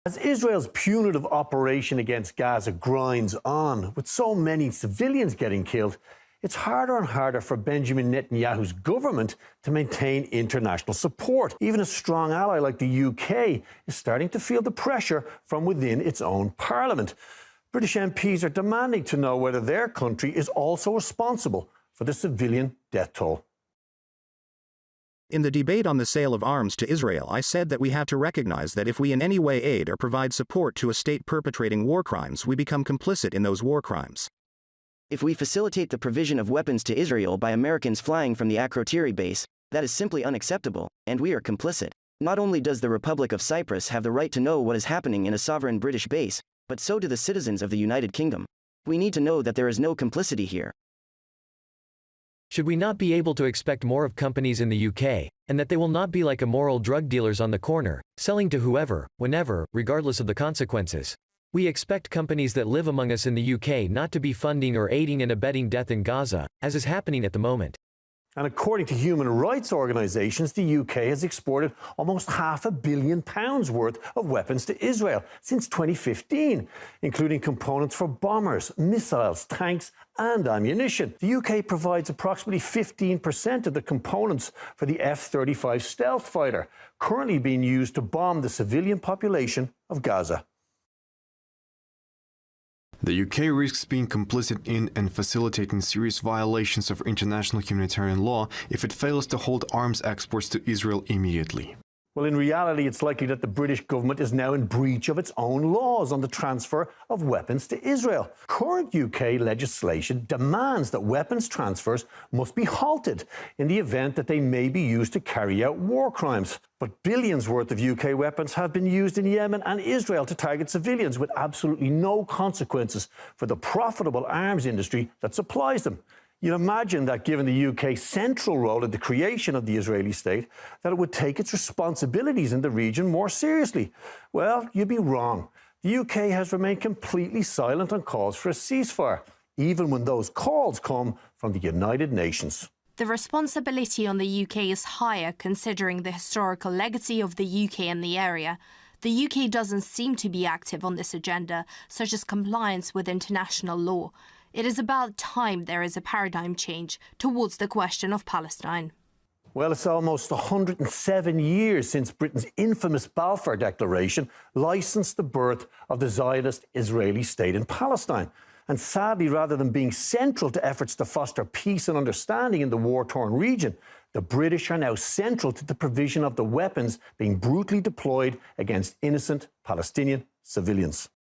As Israel's punitive operation against Gaza grinds on, with so many civilians getting killed, it's harder and harder for Benjamin Netanyahu's government to maintain international support. Even a strong ally like the UK is starting to feel the pressure from within its own parliament. British MPs are demanding to know whether their country is also responsible for the civilian death toll. In the debate on the sale of arms to Israel, I said that we have to recognize that if we in any way aid or provide support to a state perpetrating war crimes, we become complicit in those war crimes. If we facilitate the provision of weapons to Israel by Americans flying from the Akrotiri base, that is simply unacceptable, and we are complicit. Not only does the Republic of Cyprus have the right to know what is happening in a sovereign British base, but so do the citizens of the United Kingdom. We need to know that there is no complicity here. Should we not be able to expect more of companies in the UK, and that they will not be like immoral drug dealers on the corner, selling to whoever, whenever, regardless of the consequences? We expect companies that live among us in the UK not to be funding or aiding and abetting death in Gaza, as is happening at the moment. And according to human rights organisations, the UK has exported almost £500 million worth of weapons to Israel since 2015, including components for bombers, missiles, tanks and ammunition. The UK provides approximately 15% of the components for the F-35 stealth fighter, currently being used to bomb the civilian population of Gaza. The UK risks being complicit in and facilitating serious violations of international humanitarian law if it fails to halt arms exports to Israel immediately. Well, in reality, it's likely that the British government is now in breach of its own laws on the transfer of weapons to Israel. Current UK legislation demands that weapons transfers must be halted in the event that they may be used to carry out war crimes. But billions worth of UK weapons have been used in Yemen and Israel to target civilians with absolutely no consequences for the profitable arms industry that supplies them. You'd imagine that given the UK's central role in the creation of the Israeli state, that it would take its responsibilities in the region more seriously. Well, you'd be wrong. The UK has remained completely silent on calls for a ceasefire, even when those calls come from the United Nations. The responsibility on the UK is higher considering the historical legacy of the UK in the area. The UK doesn't seem to be active on this agenda, such as compliance with international law. It is about time there is a paradigm change towards the question of Palestine. Well, it's almost 107 years since Britain's infamous Balfour Declaration licensed the birth of the Zionist Israeli State in Palestine. And sadly, rather than being central to efforts to foster peace and understanding in the war-torn region, the British are now central to the provision of the weapons being brutally deployed against innocent Palestinian civilians.